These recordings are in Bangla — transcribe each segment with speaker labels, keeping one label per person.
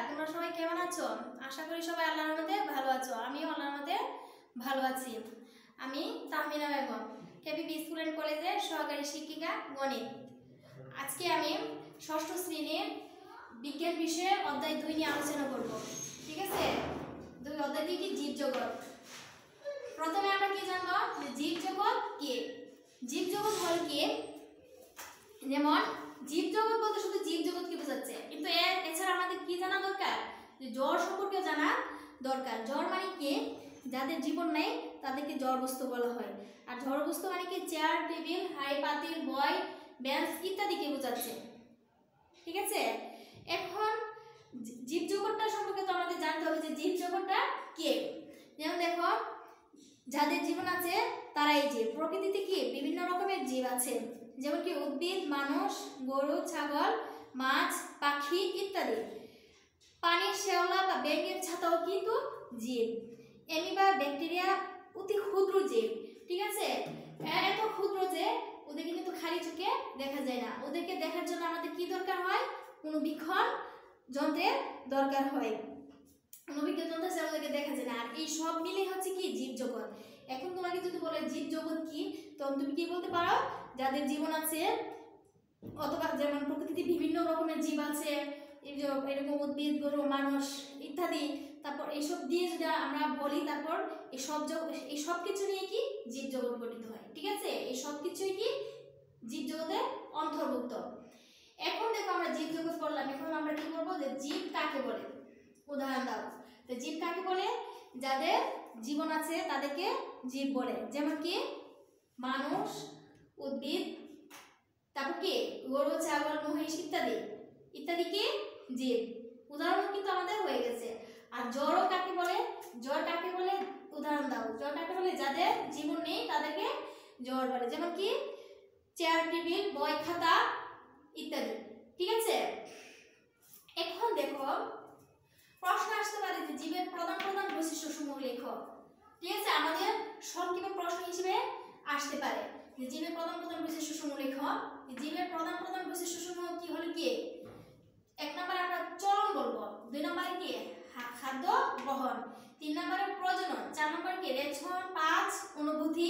Speaker 1: তোমরা সবাই কেমন আছো? আশা করি সবাই আল্লাহর রহমতে ভালো আছো। আমিও আল্লাহর রহমতে ভালো আছি। আমি Tahmina Begum, KPP school and কলেজের সহকারী শিক্ষিকা গণিত। আজকে আমি ষষ্ঠ শ্রেণীর বিজ্ঞান বিষয়ে অধ্যায় 2 নিয়ে আলোচনা করব। ঠিক আছে, অধ্যায়টি কি? জীবজগৎ। প্রথমে আমরা কি জানবো যে জীবজগৎ কি? জীবজগৎ হল কি? যেমন জীবজগৎ বলতে শুধু জীবজগৎকে বোঝাচ্ছে, কিন্তু এছাড়া আমাদের কি জানা দরকার? যে জড় সম্পর্কে জানা দরকার। জড় মানে কি? যাদের জীবন নেই তাদেরকে জড় বস্তু বলা হয়। আর জড় বস্তু মানে কি? চেয়ার, টেবিল, হাঁড়ি, পাতিল, বই, বেঞ্চ ইত্যাদিকে বোঝাচ্ছে। ঠিক আছে, এখন জীবজগৎটা সম্পর্কে তো আমাদের জানতে হবে যে জীবজগৎটা কে। যেমন দেখো, যাদের জীবন আছে তারাই জীব। প্রকৃতিতে কি বিভিন্ন রকমের জীব আছে, যেমন কি উদ্ভিদ, মানুষ, গরু, ছাগল, মাছ, পাখি ইত্যাদি। পানির শেওলা বা ব্যাঙের ছাতাও কিন্তু জীব। অ্যামিবা, ব্যাকটেরিয়া অতি ক্ষুদ্র জীব। ঠিক আছে, এত ক্ষুদ্র যে ওদেরকে কিন্তু খালি চোখে দেখা যায় না। ওদেরকে দেখার জন্য আমাদের কি দরকার হয়? অনুবীক্ষণ যন্ত্রের দরকার হয়। অনুবীক্ষণ যন্ত্র ছাড়া ওদেরকে দেখা যায় না। আর এই সব মিলে হচ্ছে কি? জীবজগৎ। এখন তোমাকে যদি বলে জীবজগৎ কি, তখন তুমি কি বলতে পারো? যাদের জীবন আছে, অথবা যেমন প্রকৃতিতে বিভিন্ন রকমের জীব আছে, এরকম উদ্ভিদ, গরু, মানুষ ইত্যাদি। তারপর এইসব দিয়ে যদি আমরা বলি, তারপর এই সব কিছু নিয়ে কি জীবজগৎ গঠিত হয়। ঠিক আছে, এই সব কিছুই কি জীবজগতের অন্তর্ভুক্ত। এখন দেখো, আমরা জীবজগৎ পড়লাম, এখন আমরা কি করবো? যে জীব কাকে বলে উদাহরণ দাও। তো জীব কাকে বলে? যাদের জীবন আছে তাদেরকে জীব বলে। যেমন কি মানুষ, উদ্ভিদ, তারপর কি গরু, ছাগল, মহিষ ইত্যাদি ইত্যাদি কি জীব। উদাহরণ কিন্তু আমাদের হয়ে গেছে। আর জড় কাকে বলে? জড় কাকে বলে উদাহরণ দাও। জড় কাকে বলে? যাদের জীবন নেই তাদেরকে জড় বলে। যেমন কি চেয়ার, টেবিল, বই, খাতা ইত্যাদি। ঠিক আছে, এখন দেখো প্রশ্ন আসতে পারে যে জীবের প্রধান প্রধান বৈশিষ্ট্য সমূহ লেখো। ঠিক আছে, আমাদের সংক্ষেপে প্রশ্ন হিসেবে আসতে পারে যে জীবের প্রধান প্রধান বৈশিষ্ট্য সমূহ লেখো। জীবের প্রধান প্রধান বৈশিষ্ট্য সমূহ কি হলো? কি 1 নম্বরে আমরা চলন বলবো, 2 নম্বরে কি খাদ্য গ্রহণ, 3 নম্বরে প্রজনন, 4 নম্বরে কি রেচন, 5 অনুভূতি,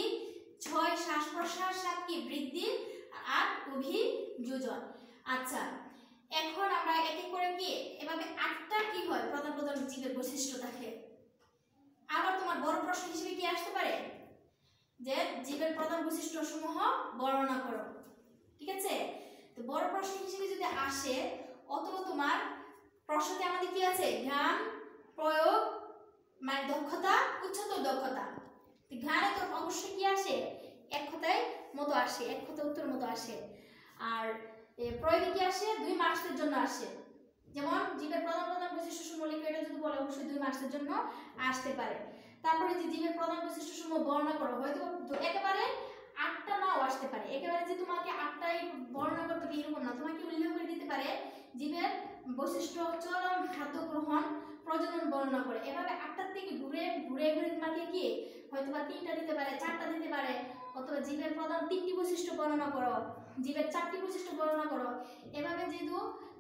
Speaker 1: 6 শ্বাস প্রশ্বাস, 7 কি বৃদ্ধি, 8 অভিযোজন। আচ্ছা, এখন আমরা এক এক করে কি এভাবে 8টা কি হয় প্রধান প্রধান জীবের বৈশিষ্ট্য থাকে। আবার তোমার বড় প্রশ্ন হিসেবে কি আসতে পারে যে জীবের প্রধান বৈশিষ্ট্য সমূহ বর্ণনা করো। ঠিক আছে, তো বড় প্রশ্ন হিসেবে যদি আসে, অথবা তোমার প্রশ্নতে আমাদের কি আছে? জ্ঞান, প্রয়োগ, মানে দক্ষতা, উচ্চতর দক্ষতা। তো জ্ঞানে তো অবশ্যই কি আসে? এক কথায় মতো আসে, এক কথা উত্তর মতো আসে। আর প্রয়োগে কি আসে? 2 মার্কসের জন্য আসে। যেমন জীবের প্রধান প্রধান বৈশিষ্ট্য সমূহ লিখে, এটা যদি বলে অবশ্যই 2 মার্কসের জন্য আসতে পারে। তারপরে যে জীবের প্রধান বৈশিষ্ট্য সমূহ বর্ণনা করো, হয়তো একেবারে 8টা নাও আসতে পারে। একেবারে যে তোমাকে 8টাই বর্ণনা করতে হবে এরকম না, তোমাকে উল্লেখ করে দিতে পারে জীবের বৈশিষ্ট্য, চলন, খাদ্য গ্রহণ, প্রজনন বর্ণনা করে। এভাবে 8টার থেকে ঘুরে ঘুরে ঘুরে তোমাকে কি হয়তো বা 3টা দিতে পারে, 4টা দিতে পারে। অথবা জীবের প্রধান 3টি বৈশিষ্ট্য বর্ণনা করো, জীবের 4টি বৈশিষ্ট্য বর্ণনা করো। এভাবে যেহেতু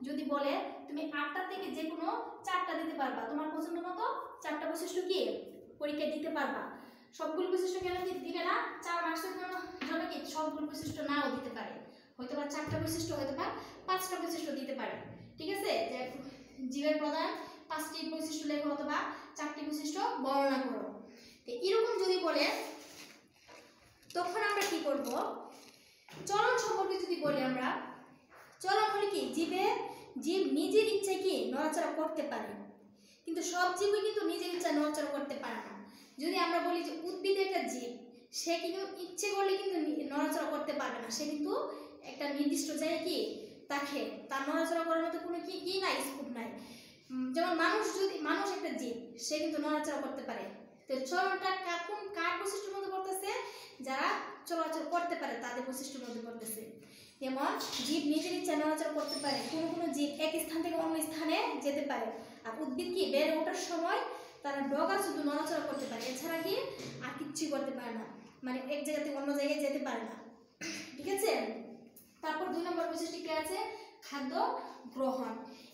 Speaker 1: যদি বলে তুমি 8টা থেকে যে কোনো 4টা দিতে পারবা, তোমার পছন্দ মতো 4টা বৈশিষ্ট্য কি পরীক্ষায় দিতে পারবা। সবগুলো বৈশিষ্ট্য কেন দিবে না? 4 মার্কসের জন্য কি সবগুলো বৈশিষ্ট্য নাও দিতে পারে, হয়তো বা 4টা বৈশিষ্ট্য, হয়তো বা 5টা বৈশিষ্ট্য দিতে পারে। ঠিক আছে, যে জীবের প্রধান 5টি বৈশিষ্ট্য লেখো অথবা 4টি বৈশিষ্ট্য বর্ণনা করো। তো এরকম যদি বলে, তখন আমরা কি করব? চলন সম্পর্কে যদি বলি, আমরা চলন হলে কি জীব নিজের ইচ্ছায় কি নড়াচড়া করতে পারে, কিন্তু সব জীবই কিন্তু নিজের ইচ্ছায় নড়াচড়া করতে পারে না। যদি আমরা বলি যে উদ্ভিদ একটা জীব, সে কিন্তু ইচ্ছে করলে কিন্তু নড়াচড়া করতে পারবে না, সে কিন্তু একটা নির্দিষ্ট জায়গায় কি থাকে, তার নড়াচড়া করার মতো কোনো কি নাই, স্কোপ নাই। যেমন মানুষ একটা জীব, সে কিন্তু নড়াচড়া করতে পারে। তো চলনটা কার বৈশিষ্ট্যের মধ্যে পড়তেছে? যারা চলাচল করতে পারে তাদের বৈশিষ্ট্যের মধ্যে পড়তেছে। যেমন জীব নিজের ইচ্ছা নড়াচড়া করতে পারে, কোনো জীব এক স্থান থেকে অন্য স্থানে যেতে পারে। আর উদ্ভিদ কি বেড়ে ওঠার সময় তারা ডগা শুধু নড়াচড়া করতে পারে, এছাড়া কি আর কিচ্ছু করতে পারে না, মানে এক জায়গা থেকে অন্য জায়গায় যেতে পারে না। ঠিক আছে, তারপর 2 নম্বর বৈশিষ্ট্য কি আছে? খাদ্য গ্রহণ।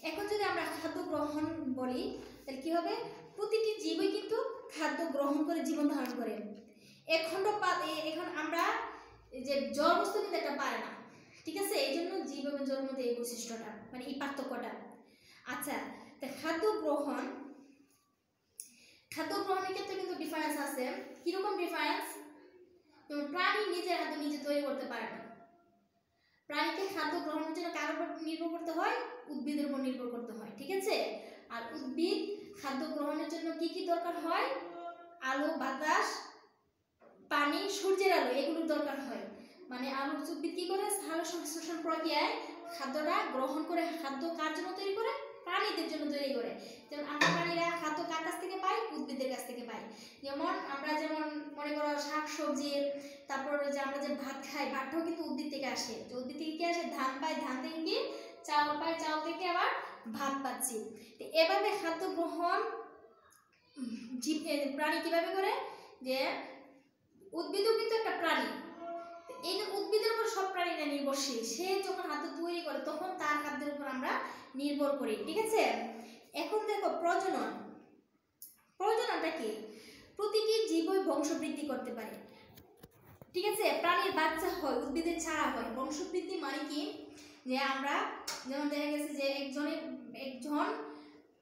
Speaker 1: এখন যদি আমরা খাদ্য গ্রহণ বলি তাহলে কি হবে, প্রতিটি জীবই কিন্তু খাদ্য গ্রহণ করে জীবন ধারণ করে। এখন আমরা যে জড় বস্তু কিন্তু একটা পারে না, ঠিক আছে, এই জন্য জীব এবং জড়ের মধ্যে এই বৈশিষ্ট্যটা, মানে এই পার্থক্যটা। আচ্ছা, তা খাদ্য গ্রহণের ক্ষেত্রে কিন্তু ডিফারেন্স আছে। কিরকম ডিফারেন্স? প্রাণী নিজের হাতে নিজে তৈরি করতে পারে না। প্রাণীকে খাদ্য গ্রহণের জন্য কার উপর নির্ভর করতে হয়? উদ্ভিদের উপর নির্ভর করতে হয়, ঠিক আছে। আর উদ্ভিদ খাদ্য গ্রহণের জন্য কি কি দরকার হয়? আলো, বাতাস, পানি, সূর্যের আলো, এগুলোর দরকার হয়। মানে উদ্ভিদ কি করে? সালোকসংশ্লেষণ প্রক্রিয়ায় খাদ্যটা গ্রহণ করে। খাদ্য কার জন্য তৈরি করে? প্রাণীদের জন্য তৈরি করে। যেমন আমরা প্রাণীরা খাদ্য কার কাছ থেকে পাই? উদ্ভিদের কাছ থেকে পাই। যেমন আমরা মনে করো শাক সবজি, তারপর যে আমরা যে ভাত খাই, ভাতটাও কিন্তু উদ্ভিদ থেকে আসে। যে উদ্ভিদ থেকে কি আসে? ধান পাই, ধান থেকে কি চাউল পাই, চাউল থেকে আবার ভাত পাচ্ছি। তো এভাবে খাদ্য গ্রহণ প্রাণী কিভাবে করে? যে উদ্ভিদও কিন্তু একটা প্রাণী, এই উদ্ভিদের উপর সব প্রাণীরা নির্ভরশীল। সে যখন খাদ্য তৈরি করে তখন তার খাদ্যের উপর আমরা নির্ভর করি, ঠিক আছে। এখন দেখো প্রজননটা কি? প্রতিটি জীবই বংশবৃদ্ধি করতে পারে, ঠিক আছে। প্রাণীর বাচ্চা হয়, উদ্ভিদের ছাড়া হয়। বংশবৃদ্ধি মানে কি? যে আমরা যেমন দেখা গেছে যে একজন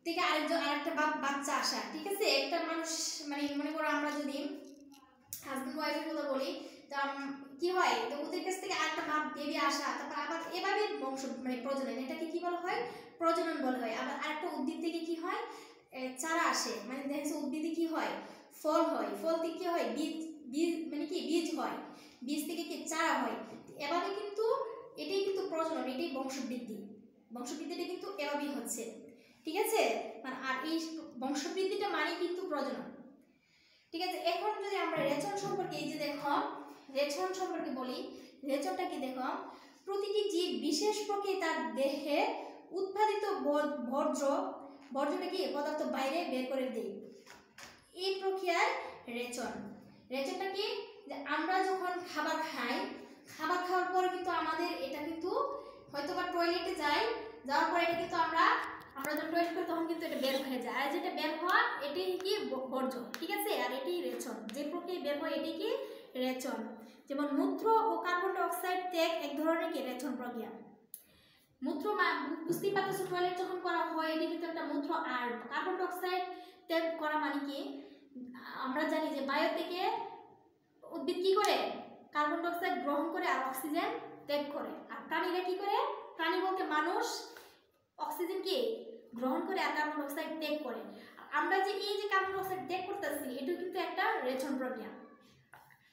Speaker 1: থেকে আরেকটা বাচ্চা আসা, ঠিক আছে। একটা মানুষ মানে মনে করো আমরা যদি হাজব্যান্ড ওয়াইফের কথা বলি, তা কি হয়? তো ওদের কাছ থেকে আরেকটা বেবি আসা, তারপর আবার এভাবে প্রজনন, এটাকে কি বলা হয়? প্রজনন বলা হয়। আবার আরেকটা উদ্ভিদ থেকে কি হয়? চারা আসে, মানে দেখা যাচ্ছে উদ্ভিদে কি হয়? ফল হয়, ফল থেকে কি হয়? বীজ মানে কি? বীজ হয়, বীজ থেকে কি চারা হয়। এভাবে কিন্তু এটাই কিন্তু প্রজনন, এটাই বংশবৃদ্ধিটা কিন্তু এভাবেই হচ্ছে, ঠিক আছে। আর এই বংশবৃদ্ধিটা মানে কিন্তু প্রজনন, ঠিক আছে। এখন যদি আমরা রেচন সম্পর্কে, এই যে দেখো রেচন সম্পর্কে বলি, রেচনটা কি? দেখো, প্রতিটি জীব বিশেষ প্রক্রিয়ায় তার দেহে উৎপাদিত বর্জ্যটা কি পদার্থ বাইরে বের করে দেয়, এই প্রক্রিয়ায় রেচনটা কি? যে আমরা যখন খাবার খাই, খাবার খাওয়ার পর কিন্তু আমাদের এটা কিন্তু হয়তো বা টয়লেটে যাওয়ার পর এটা কিন্তু আমরা যখন টয়লেট করি তখন কিন্তু এটা বের হয়ে যায়। আর যেটা বের হওয়া এটাই কি? বর্জ্য, ঠিক আছে। আর এটাই রেচন, যে প্রক্রিয়ায় বের হয় এটাই কি? রেচন। যেমন মূত্র ও কার্বন ডাই অক্সাইড ত্যাগ এক ধরনের কি? রেচন প্রক্রিয়া। মূত্র বুঝতেই পারতেছো, টয়লেট যখন করা হয় এটা কিন্তু একটা মূত্র। আর কার্বন ডাই অক্সাইড ত্যাগ করা মানে কি? আমরা জানি যে বায়ু থেকে উদ্ভিদ কি করে? কার্বন ডাই অক্সাইড গ্রহণ করে আর অক্সিজেন ত্যাগ করে। আর প্রাণীরা কি করে? প্রাণী বলতে মানুষ অক্সিজেন কি গ্রহণ করে আর কার্বন ডাই অক্সাইড ত্যাগ করে। আমরা যে এই যে কার্বন ডাই অক্সাইড ত্যাগ করতেছি, এটা কিন্তু একটা রেচন প্রক্রিয়া,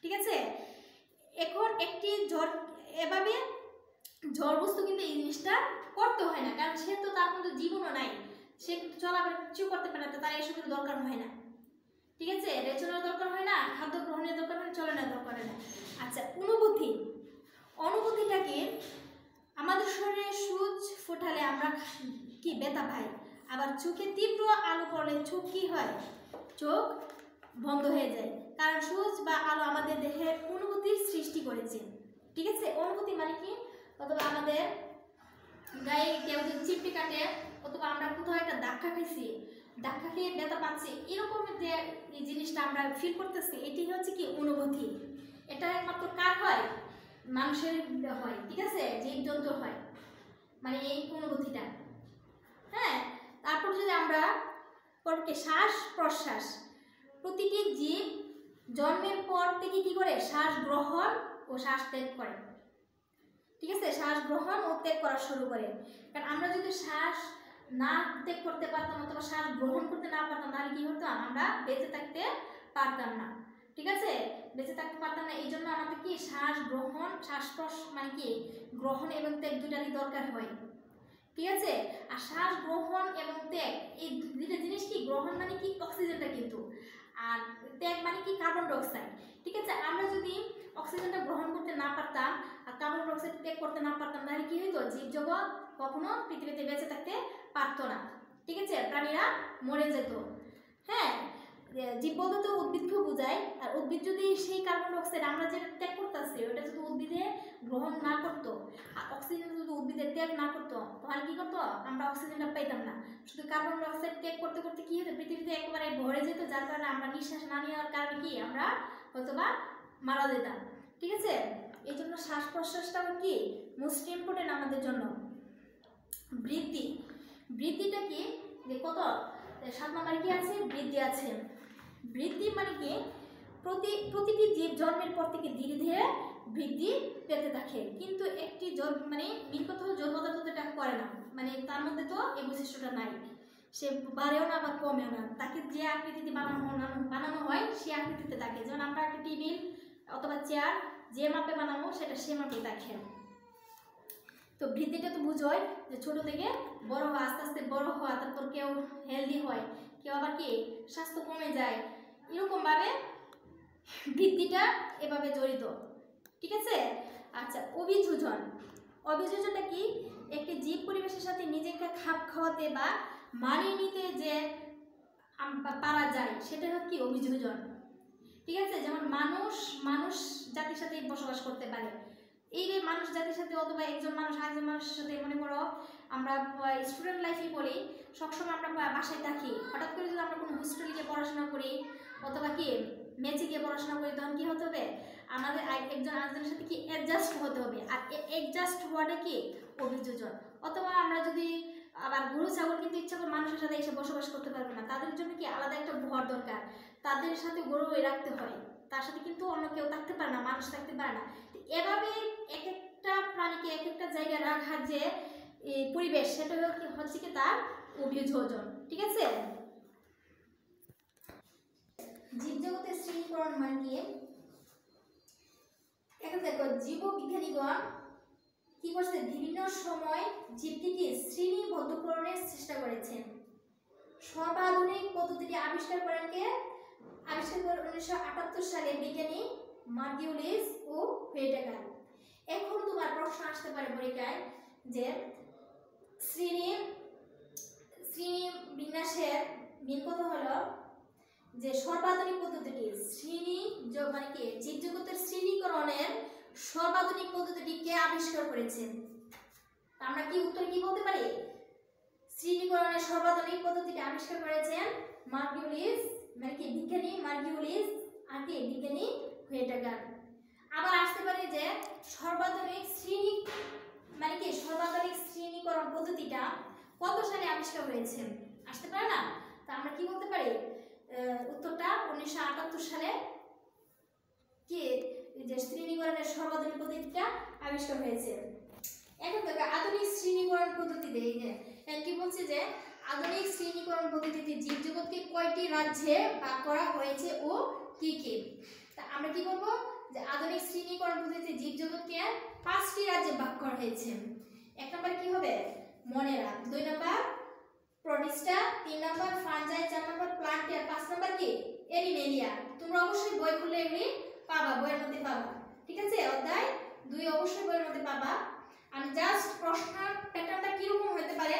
Speaker 1: ঠিক আছে। এখন একটি এভাবে জড় বস্তু কিন্তু এই জিনিসটা করতে হয় না, কারণ সে তো তার মধ্যে জীবনও নাই, সে চলাফেরা কিছু করতে পারে না, তার এসবের দরকার হয় না, ঠিক আছে। রেচনের দরকার হয় না, খাদ্য গ্রহণের দরকার হয় না, চলনের দরকার হয় না। আচ্ছা, অনুভূতিটা কি? আমাদের শরীরে সূর্য ফোটালে আমরা কি ব্যথা পাই, আবার চোখে তীব্র আলো পড়লে চোখ কি হয়? চোখ বন্ধ হয়ে যায়, কারণ সূর্য বা আলো আমাদের দেহে অনুভূতির সৃষ্টি করেছে, ঠিক আছে। অনুভূতি মানে কি? অথবা আমাদের গায়ে কেউ যদি চিপটি কাটে, অথবা আমরা কোথাও একটা ধাক্কা খাইছি, ধাক্কা খেয়ে ব্যথা পাচ্ছি, এরকম যে এই জিনিসটা আমরা ফিল করতেছি, এটি হচ্ছে কি? অনুভূতি। এটা একমাত্র কার হয়? মানুষের হয়, ঠিক আছে, জীবজন্তুর হয়, মানে এই অনুভূতিটা। হ্যাঁ, তারপর যদি আমরা শ্বাস প্রশ্বাস, প্রতিটি জীব জন্মের পর থেকে কি করে? শ্বাস গ্রহণ ও শ্বাস ত্যাগ করে, ঠিক আছে। শ্বাস গ্রহণ ও ত্যাগ করা শুরু করে। কারণ আমরা যদি শ্বাস না ত্যাগ করতে পারতাম অথবা শ্বাস গ্রহণ করতে না পারতাম, তাহলে কি হতো? আমরা বেঁচে থাকতে পারতাম না, ঠিক আছে, বেঁচে থাকতে পারতাম না। এই জন্য আমাদের কি শ্বাস গ্রহণ, মানে কি গ্রহণ এবং ত্যাগ দুটারই দরকার হয়, ঠিক আছে। আর শ্বাস গ্রহণ এবং ত্যাগ এই দুইটা জিনিস কি? গ্রহণ মানে কি? অক্সিজেনটা কিন্তু, আর ত্যাগ মানে কি? কার্বন ডাই অক্সাইড, ঠিক আছে। আমরা যদি অক্সিজেনটা গ্রহণ করতে না পারতাম আর কার্বন ডাই অক্সাইড ত্যাগ করতে না পারতাম, তাহলে কি হইতো? জীবজগৎ কখনো পৃথিবীতে বেঁচে থাকতে পারতো না, ঠিক আছে, প্রাণীরা মরে যেত। হ্যাঁ, জীব বলতে তো উদ্ভিদকে বোঝায়। আর উদ্ভিদ যদি সেই কার্বন ডাই অক্সাইড আমরা যেটা ত্যাগ করতেছি ওটা যদি উদ্ভিদে গ্রহণ না করতো, আর অক্সিজেন যদি উদ্ভিদের ত্যাগ না করতো, তাহলে কি করতো, আমরা অক্সিজেনটা পাইতাম না। শুধু কার্বন ডাই অক্সাইড ত্যাগ করতে করতে কি হতো, পৃথিবীতে একেবারে ভরে যেত, যার কারণে আমরা নিঃশ্বাস না নেওয়ার কারণে কি আমরা হয়তোবা মারা যেতাম। ঠিক আছে, এই জন্য শ্বাস প্রশ্বাসটা কি মোস্ট ইম্পর্টেন্ট আমাদের জন্য। বৃদ্ধি, বৃদ্ধিটা কি যে কত 7 নম্বরে কি আছে, বৃদ্ধি আছে। বৃদ্ধি মানে কি প্রতিটি জীব জন্মের পর থেকে ধীরে ধীরে বৃদ্ধি পেতে থাকে, কিন্তু একটি মানে মেন কথা হলো জন্মদাতা তো এটা করে না, মানে তার মধ্যে তো এই বৈশিষ্ট্যটা নাই, সে বাড়েও না বা কমেও না, তাকে যে আকৃতিতে বানানো হয় সেই আকৃতিতে থাকে। যেমন আমরা একটা টেবিল অথবা চেয়ার যে মাপে বানাবো সেটা সে মাপে থাকে। তো বৃদ্ধিটা তো বুঝোয় যে ছোট থেকে বড় হওয়া, আস্তে আস্তে বড় হওয়া, তারপর কেউ হেলদি হয়, কেউ আবার কি স্বাস্থ্য কমে যায়, এরকমভাবে বৃদ্ধিটা এভাবে জড়িত। ঠিক আছে, আচ্ছা অভিযোজন, অভিযোজনটা কি একটি জীব পরিবেশের সাথে নিজেকে খাপ খাওয়াতে বা মানিয়ে নিতে যে পারা যায় সেটা হচ্ছে কি অভিযোজন। ঠিক আছে, যেমন মানুষ জাতির সাথে বসবাস করতে পারে, এই যে মানুষ জাতির সাথে অথবা একজন মানুষ আরেকজন মানুষের সাথে, মনে করো আমরা স্টুডেন্ট লাইফে পড়ি, সবসময় আমরা বাসায় থাকি, হঠাৎ করে যদি আমরা কোনো হোস্টেলে গিয়ে পড়াশোনা করি অথবা কি মেচে গিয়ে পড়াশোনা করি, তখন কি হতে হবে, আমাদের একজন আরেকজনের সাথে কি অ্যাডজাস্ট হতে হবে। আর অ্যাডজাস্ট হওয়াটা কি অভিযোজন। অথবা আমরা যদি আবার গরু ছাগল কিন্তু ইচ্ছা করে মানুষের সাথে এসে বসবাস করতে পারবে না, তাদের জন্য কি আলাদা একটা ঘর দরকার, তাদের সাথে গরু রাখতে হয়, তার সাথে কিন্তু অন্য কেউ থাকতে পারে না, মানুষ থাকতে পারে না। এভাবে এক একটা প্রাণীকে এক একটা জায়গায় রাখার যে পরিবেশ সেটা হচ্ছে কি তার অভিযোজন। ঠিক আছে, জীবজগতের শ্রেণীকরণ মানে কি, এখন দেখো জীববিজ্ঞানীগণ কি করছে, বিভিন্ন সময় জীবটিকে শ্রেণীবদ্ধকরণের চেষ্টা করেছেন। সর্বাধুনিক পদ্ধতিটি আবিষ্কার করেন কে, আবিষ্কার করেন 1978 সালে বিজ্ঞানী মার্কিউলিস ও হুইটেকার। এখন তোমার প্রশ্ন আসতে পারে পরীক্ষায় যে শ্রেণী বিন্যাসের মেন কথা হলো যে সর্বাধুনিক পদ্ধতিটি মানে কি জীবজগতের শ্রেণীকরণের সর্বাধুনিক পদ্ধতিটি কে আবিষ্কার করেছেন। আমরা কি উত্তর কি বলতে পারি, শ্রেণীকরণের সর্বাধুনিক পদ্ধতিটি আবিষ্কার করেছেন মার্কিউলিস, মানে কি বিজ্ঞানী মার্কিউলিস আর কি বিজ্ঞানী হুইটেকার। আবার আসতে পারে যে সর্বাধুনিক মানে কি সর্বাধুনিক শ্রেণীকরণ পদ্ধতিটা কত সালে আবিষ্কার হয়েছে, আসতে পারে না। তা আমরা কি বলতে পারি, উত্তরটা 1978 সালে কি যে শ্রেণীকরণের সর্বাধুনিক পদ্ধতিটা আবিষ্কার হয়েছে। এখন দেখো আধুনিক শ্রেণীকরণ পদ্ধতিতে এই যে কি বলছে যে আধুনিক শ্রেণীকরণ পদ্ধতিতে জীবজগৎকে কয়টি রাজ্যে ভাগ করা হয়েছে ও কি কি। তা আমরা কি বলবো যে আধুনিক শ্রেণীকরণ পদ্ধতিতে জীবজগৎকে 5টি রাজ্যে ভাগ করা হয়েছে। 1 নম্বর কি হবে মনেরা, 2 নম্বর প্রোটিস্টা, 3 নম্বর ফাঞ্জাই, 4 নম্বর প্লান্টিয়া, 5 নম্বর কি এনিমেলিয়া। তোমরা অবশ্যই বই খুলে এগুলি পাবা, বইয়ের মধ্যে পাবা। ঠিক আছে, অধ্যায় 2 অবশ্যই বইয়ের মধ্যে পাবা। আমি জাস্ট প্রশ্ন প্যাটার্নটা কি রকম হতে পারে,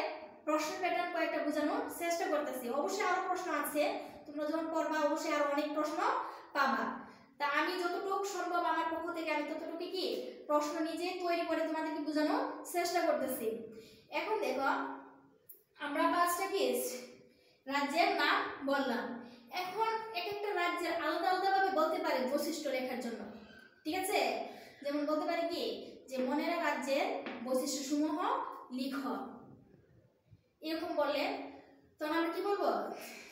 Speaker 1: প্রশ্ন প্যাটার্ন কয়েকটা বোঝানোর চেষ্টা করতেছি। অবশ্যই আরো প্রশ্ন আছে, তোমরা যখন পড়বা অবশ্যই আরো অনেক প্রশ্ন পাবা। তা আমি যতটুকু সম্ভব আমার পক্ষ থেকে আমি ততটুকু কি প্রশ্ন নিজে তৈরি করে তোমাদেরকে বোঝানোর চেষ্টা করতেছি। এখন দেখো আমরা 5টা কি রাজ্যের নাম বললাম। এখন এক একটা রাজ্যের আলাদা আলাদাভাবে বলতে পারে বৈশিষ্ট্য লেখার জন্য। ঠিক আছে, যেমন বলতে পারে কি যে মনেরা রাজ্যের বৈশিষ্ট্যসমূহ লিখ, এরকম বললে তখন আমরা কি বলবো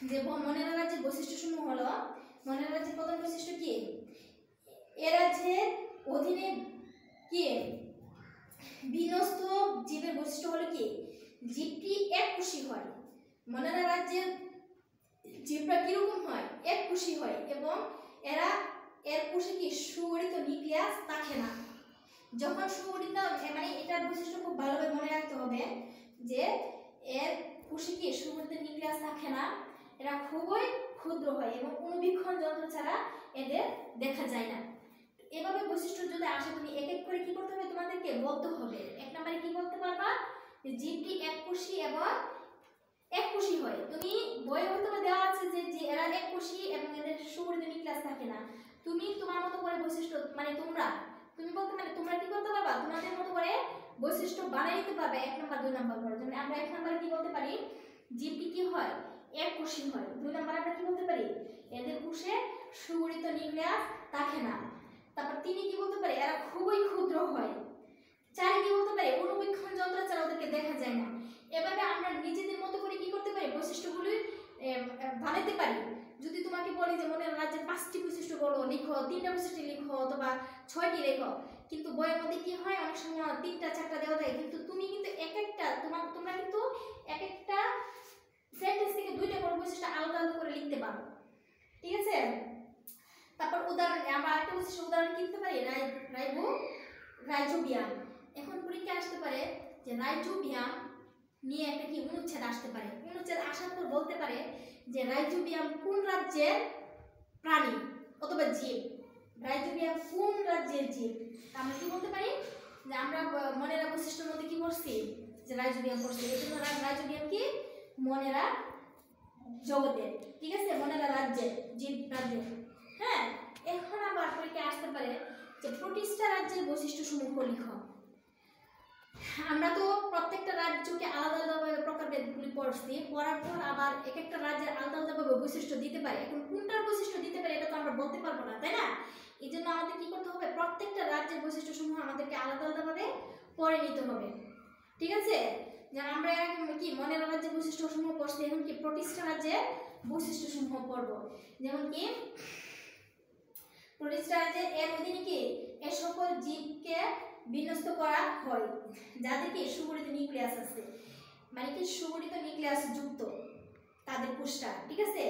Speaker 1: যে মনেরা রাজ্যের বৈশিষ্ট্যসমূহ হলো, মনেরা রাজ্যের প্রধান বৈশিষ্ট্য কি, এ রাজ্যের অধীনে কি বিন্যস্ত জীবের বৈশিষ্ট্য হলো কি জীবটি এককোষী হয়। মনেরা রাজ্যের জীবটা কিরকম হয়, এককোষী হয় এবং এর কোষে কি সুগঠিত নিউক্লিয়াস থাকে না। যখন সুগঠিত মানে এটার বৈশিষ্ট্য খুব ভালোভাবে মনে রাখতে হবে যে এর কোষে কি সুগঠিত নিউক্লিয়াস থাকে না, এরা খুবই ক্ষুদ্র হয় এবং অনুবীক্ষণ যন্ত্র ছাড়া এদের দেখা যায় না। এভাবে বৈশিষ্ট্য যদি আসে তুমি এক এক করে কি করতে হবে, তোমাদেরকে বলতে হবে। 1 নম্বরে কি বলতে পারবা যে জীবটি এককোষী এবং এককোষী হয়। তুমি বইয়ে হয়তো দেওয়া আছে যে এরা এককোষী নিউক্লিয়াস থাকে না। তুমি তোমার মতো করে বৈশিষ্ট্য মানে তুমি বলতে মানে তোমরা কি করতে পারবা, তোমাদের মতো করে বৈশিষ্ট্য বানিয়ে নিতে পারবে 1 নাম্বার 2 নাম্বার করে। যেমন আমরা 1 নাম্বারে কি বলতে পারি, জীবটি কি হয়, এককোষী হয়। 2 নাম্বারে আমরা কি বলতে পারি, এদের কোষে সুগঠিত নিউক্লিয়াস থাকে না। তারপর 3 কি বলতে পারি, এরা খুবই ক্ষুদ্র হয়। 4 কি বলতে পারি, অনুবীক্ষণ যন্ত্র ছাড়া ওদেরকে দেখা যায় না। এভাবে আমরা নিজেদের মতো করে কি করতে পারি, বৈশিষ্ট্যগুলি বানাতে পারি। যদি তোমাকে বলি যে মনে রাজ্যের 5টি বৈশিষ্ট্য বলো, লিখো, 3টা বৈশিষ্ট্য লিখো অথবা 6টি লেখো, কিন্তু বইয়ের মধ্যে কি হয় অনেক সময় 3টা 4টা দেওয়া যায়, কিন্তু তুমি কিন্তু তোমরা কিন্তু এক একটা সেন্টেন্স থেকে 2টা করে বৈশিষ্ট্য আলাদা আলাদা করে লিখতে পারো, ঠিক আছে। তারপর উদাহরণ আমরা আরেকটা বৈশিষ্ট্য উদাহরণ কিনতে পারি, রাইজোবিয়াম। এখন পরীক্ষা আসতে পারে যে রাইজোবিয়াম নিয়ে একটা কি অনুচ্ছেদ আসতে পারে। অনুচ্ছেদ আসার পর বলতে পারে যে রাইজোবিয়াম কোন রাজ্যের প্রাণী অথবা জীব, রাইজোবিয়াম কোন রাজ্যের জীব। আমরা কি বলতে পারি যে আমরা মনেরা বৈশিষ্ট্যের মধ্যে কি পড়ছি, যে রাইজোবিয়াম পড়ছি। এই জন্য রাইজোবিয়াম কি মনেরা জগতের, ঠিক আছে, মনেরা রাজ্যের, জীব রাজ্যের। হ্যাঁ, এখন আবার পরীক্ষা আসতে পারে যে প্রতিষ্ঠা রাজ্যের বৈশিষ্ট্যসমূহ লিখো। আমরা তো প্রত্যেকটা রাজ্যকে আলাদা আলাদাভাবে প্রকারভেদগুলি পড়ছি, পড়ার পর আবার এক একটা রাজ্যের আলাদা আলাদাভাবে বৈশিষ্ট্য দিতে পারে। এখন কোনটার বৈশিষ্ট্য দিতে পারে এটা তো আমরা বলতে পারবো না, তাই না। এই জন্য আমাদের কি করতে হবে, প্রত্যেকটা রাজ্যের বৈশিষ্ট্যসমূহ আমাদেরকে আলাদা আলাদাভাবে পড়ে নিতে হবে, ঠিক আছে। যেমন আমরা কি মনের রাজ্যের বৈশিষ্ট্যসমূহ পড়ছি, এখন কি প্রতিষ্ঠা রাজ্যের বৈশিষ্ট্যসমূহ পড়বো। যেমন কি প্রতিষ্ঠা রাজ্যের এর অধীনে কি এ সকল জীবকে বিন্যস্ত করা হয় যাদের কি সুগঠিত নিউক্লিয়াস আছে, মানে কি সুগঠিত নিউক্লিয়াস যুক্ত তাদের কোষটা, ঠিক আছে।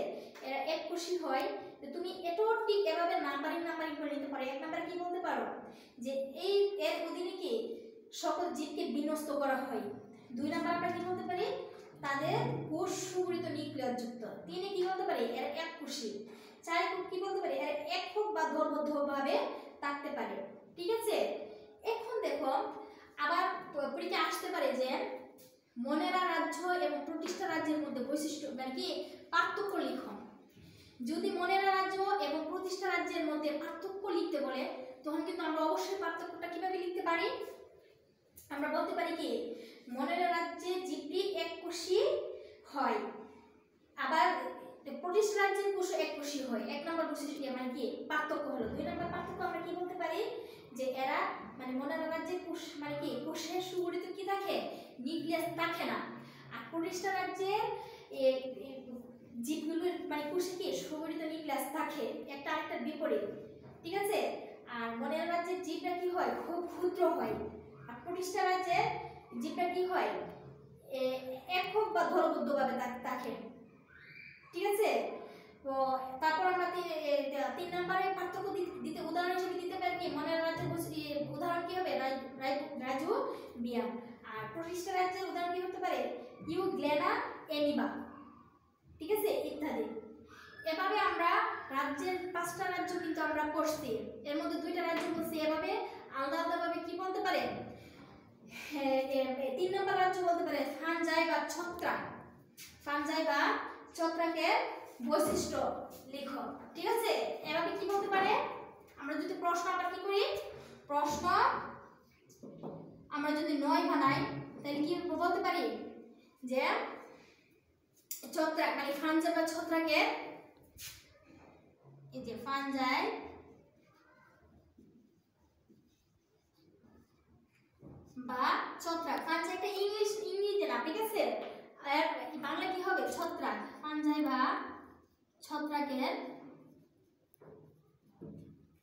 Speaker 1: এরা এককোষী হয়। তো তুমি এটাও ঠিক এভাবে নাম্বারিং করে নিতে পারো। 1 নাম্বারে কি বলতে পারো যে এই এর অধীনে কি সকল জীবকে বিন্যস্ত করা হয়। 2 নাম্বার আমরা কি বলতে পারি, তাদের কোষ সুগঠিত নিউক্লিয়াস যুক্ত। 3 কি বলতে পারি, এরা এককোষী। 4 কি বলতে পারি, এরা একক বা দলবদ্ধভাবে থাকতে পারে, ঠিক আছে। এখন দেখো আবার পরীক্ষা আসতে পারে যে মনেরা রাজ্য এবং প্রতিষ্ঠা রাজ্যের মধ্যে বৈশিষ্ট্য মানে কি পার্থক্য লিখো। যদি মনেরা রাজ্য এবং প্রতিষ্ঠা রাজ্যের মধ্যে পার্থক্য লিখতে বলে তখন কিন্তু আমরা অবশ্যই পার্থক্যটা কিভাবে লিখতে পারি, আমরা বলতে পারি কি মনেরা রাজ্যে জীবটি এককোষী হয়, আবার প্রতিষ্ঠা রাজ্যের কোষ এককোষী হয়। 1 নম্বর বৈশিষ্ট্য মানে কি পার্থক্য হলো। 2 নম্বর পার্থক্য আমরা কি বলতে পারি যে এরা মানে মনেরা রাজ্যের কোষ মানে কি কোষের সুগঠিত কি থাকে নিউক্লিয়াস থাকে না, আর প্রতিষ্ঠা রাজ্যের জীবগুলোর মানে কোষে কি সুগঠিত নিউক্লিয়াস থাকে, একটা আরেকটার বিপরীত, ঠিক আছে। আর মনেরা রাজ্যের জীবটা কি হয় খুব ক্ষুদ্র হয়, আর প্রতিষ্ঠা রাজ্যের জীবটা কি হয় একক বা দলবদ্ধভাবে থাকে, ঠিক আছে। তো তারপর আমরা 3 নম্বরে পার্থক্য দিতে উদাহরণ হিসেবে দিতে পারি কি মনের রাজ্যের উদাহরণ কি হবে রাইজোবিয়াম, আর প্রতিষ্ঠা রাজ্যের উদাহরণ কি হতে পারে ইউগ্লেনা অ্যামিবা, ঠিক আছে, ইত্যাদি। এভাবে আমরা রাজ্যের 5টা রাজ্য কিন্তু আমরা পড়ছি, এর মধ্যে 2টা রাজ্য বলছি। এভাবে আলাদা আলাদাভাবে কি বলতে পারে, 3 নম্বর রাজ্য বলতে পারে ফানজাই বা ছত্রাক। ফানজাই বা ছত্রাকের বৈশিষ্ট্য লিখো, ঠিক আছে। এভাবে কি বলতে পারে, আমরা যদি প্রশ্ন আবার কি করি, প্রশ্ন আমরা যদি 9 বানাই তাহলে কি বলতে পারি যে ছত্রাক মানে ফানজাই বা ছত্রাকের, এই যে ফানজাই বা ছত্রাক। ফানজাই একটা ইংরেজি না, ঠিক আছে, আর বাংলা কি হবে ছত্রাক। ফানজাই বা ছত্রাকের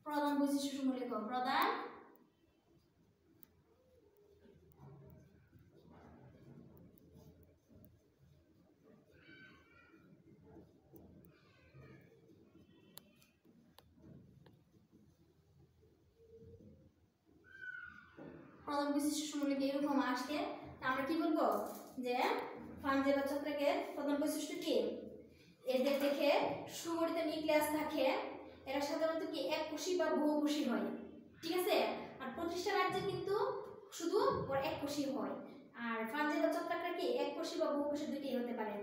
Speaker 1: প্রধান বৈশিষ্ট্যসমূহ লেখো। প্রধান বৈশিষ্ট্যসমূহ লিখে এরকম আসে, আমরা কি বলবো যে ফানজাই বা ছত্রাকের প্রধান বৈশিষ্ট্য কি, এদের দেখে সুগঠিত নিউক্লিয়াস থাকে, এরা সাধারণত কি এককোষী বা বহুকোষী হয়, ঠিক আছে। আর প্রতিষ্ঠা রাজ্যে কিন্তু শুধু এককোষী হয়, আর ফানজাই বা ছত্রাকরা কি এককোষী বা বহুকোষী দুটোই হতে পারে।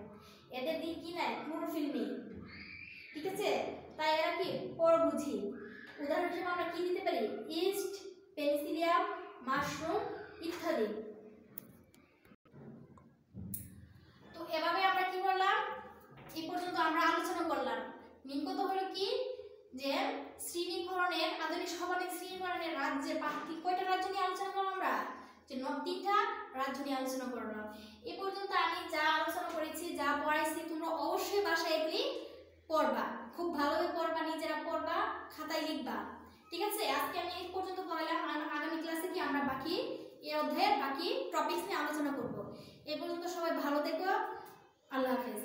Speaker 1: এদের দিকে কি নাই ক্লোরোফিল নেই, ঠিক আছে। তাই এরা কি পরভোজী। উদাহরণ হিসেবে আমরা কি দিতে পারি? ইস্ট, পেনিসিলিয়াম, মাশরুম ইত্যাদি। তো এভাবে আমরা কি করলাম, এই পর্যন্ত আমরা আলোচনা করলাম। মেন কথা হলো কি যে শ্রেণীকরণের আধুনিক সর্বাধিক শ্রেণীকরণের রাজ্যের কয়টা রাজ্য নিয়ে আলোচনা করলাম আমরা? যে 3টা রাজ্য নিয়ে আলোচনা করলাম। এই পর্যন্ত আমি যা আলোচনা করেছি, যা পড়াইছি, তোমরা অবশ্যই বাসায় এগুলি পড়বা, খুব ভালোভাবে পড়বা, নিজেরা পড়বা, খাতায় লিখবা। ঠিক আছে, আজকে আমি এই পর্যন্ত পড়াইলাম। আগামী ক্লাসে কি আমরা বাকি এই অধ্যায়ের বাকি টপিকস নিয়ে আলোচনা করব। এই পর্যন্ত সবাই ভালো থেকো, আল্লাহ হাফেজ।